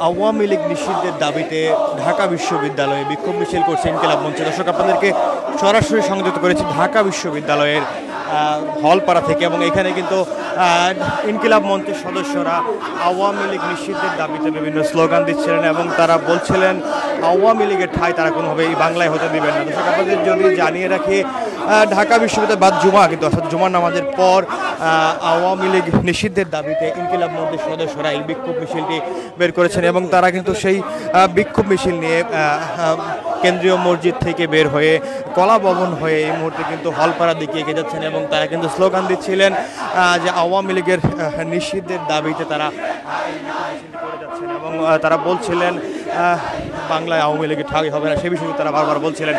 আওয়ামী লীগ নিষিদ্ধের দাবিতে ঢাকা বিশ্ববিদ্যালয়ে বিক্ষোভ মিছিল করছে ইনকিলাব মঞ্চ। দর্শক, আপনাদেরকে সরাসরি সংযুক্ত করেছি ঢাকা বিশ্ববিদ্যালয়ের হলপাড়া থেকে, এবং এখানে কিন্তু ইনকিলাব মঞ্চের সদস্যরা আওয়ামী লীগ নিষিদ্ধের দাবিতে বিভিন্ন স্লোগান দিচ্ছিলেন এবং তারা বলছিলেন আওয়ামী লীগের ঠাঁই তারা কোনোভাবে এই বাংলায় হতে দিবেন না। দর্শক, আপনাদের যদি জানিয়ে রাখি, ঢাকা বিশ্ববিদ্যালয় বাদ জুমা কিন্তু অর্থাৎ জুমার নামাজের পর আওয়ামী লীগ নিষিদ্ধের দাবিতে ইনকিলাব মঞ্চের সদস্যরা এই বিক্ষোভ মিছিলটি বের করেছেন এবং তারা কিন্তু সেই বিক্ষোভ মিছিল নিয়ে কেন্দ্রীয় মসজিদ থেকে বের হয়ে কলা ভবন হয়ে এই মুহূর্তে কিন্তু হলপাড়ার দিকে এগিয়ে যাচ্ছেন এবং তারা কিন্তু স্লোগান দিচ্ছিলেন যে আওয়ামী লীগের নিষিদ্ধের দাবিতে তারা করে যাচ্ছেন এবং তারা বলছিলেন বাংলায় আওয়ামী লীগের ঠাঁই হবে না, সে বিষয়ে তারা বারবার বলছিলেন।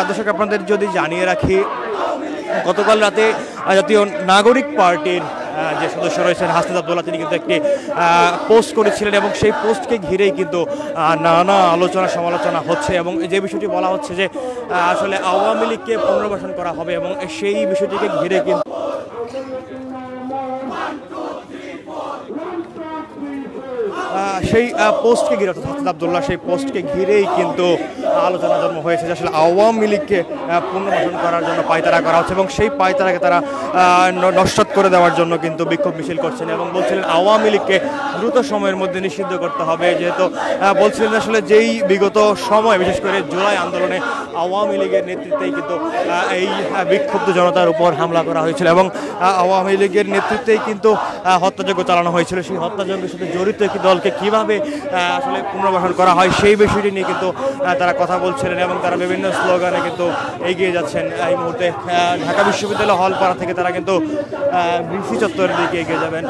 দর্শক, আপনাদের যদি জানিয়ে রাখি, গতকাল রাতে জাতীয় নাগরিক পার্টির যে সদস্য রয়েছেন হাসনাত আব্দুল্লাহ, তিনি কিন্তু একটি পোস্ট করেছিলেন এবং সেই পোস্টকে ঘিরেই কিন্তু নানা আলোচনা সমালোচনা হচ্ছে এবং যে বিষয়টি বলা হচ্ছে যে আসলে আওয়ামী লীগকে পুনর্বাসন করা হবে এবং সেই বিষয়টিকে ঘিরে কিন্তু সেই পোস্টকে ঘিরে অর্থাৎ হাসনাত আব্দুল্লাহ সেই পোস্টকে ঘিরেই কিন্তু আলোচনা জন্ম হয়েছে যে আসলে আওয়ামী লীগকে পুনর্বাসন করার জন্য পায়তারা করা হচ্ছে এবং সেই পায়তারাকে তারা নস্যাৎ করে দেওয়ার জন্য কিন্তু বিক্ষোভ মিছিল করছেন এবং বলছিলেন আওয়ামী লীগকে দ্রুত সময়ের মধ্যে নিষিদ্ধ করতে হবে। যেহেতু বলছিলেন আসলে যেই বিগত সময় বিশেষ করে জুলাই আন্দোলনে আওয়ামী লীগের নেতৃত্বেই কিন্তু এই বিক্ষুব্ধ জনতার উপর হামলা করা হয়েছিল এবং আওয়ামী লীগের নেতৃত্বেই কিন্তু হত্যাযজ্ঞ চালানো হয়েছিল। সেই হত্যাযজ্ঞের সাথে জড়িত একটি দলকে কিভাবে আসলে পুনর্বাসন করা হয় সেই বিষয়টি নিয়ে কিন্তু তারা কথা বলছিলেন এবং তারা বিভিন্ন স্লোগানে কিন্তু এগিয়ে যাচ্ছেন। এই মুহূর্তে ঢাকা বিশ্ববিদ্যালয় হলপাড়া থেকে তারা কিন্তু ভিসি চত্বরের দিকে এগিয়ে যাবেন।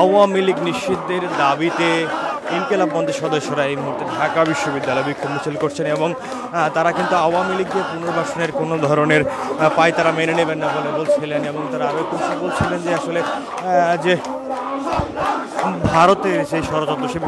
আওয়ামী লীগ নিষিদ্ধের দাবিতে ইনকিলাব মঞ্চের সদস্যরা এই মুহূর্তে ঢাকা বিশ্ববিদ্যালয়ে বিক্ষোভ মিছিল করছেন এবং তারা কিন্তু আওয়ামী লীগকে পুনর্বাসনের কোনো ধরনের পায়তারা মেনে নেবেন না বলে বলছিলেন এবং তারা আরও একটু বলছিলেন যে আসলে যে ভারতের সেই ষড়যন্ত্র সে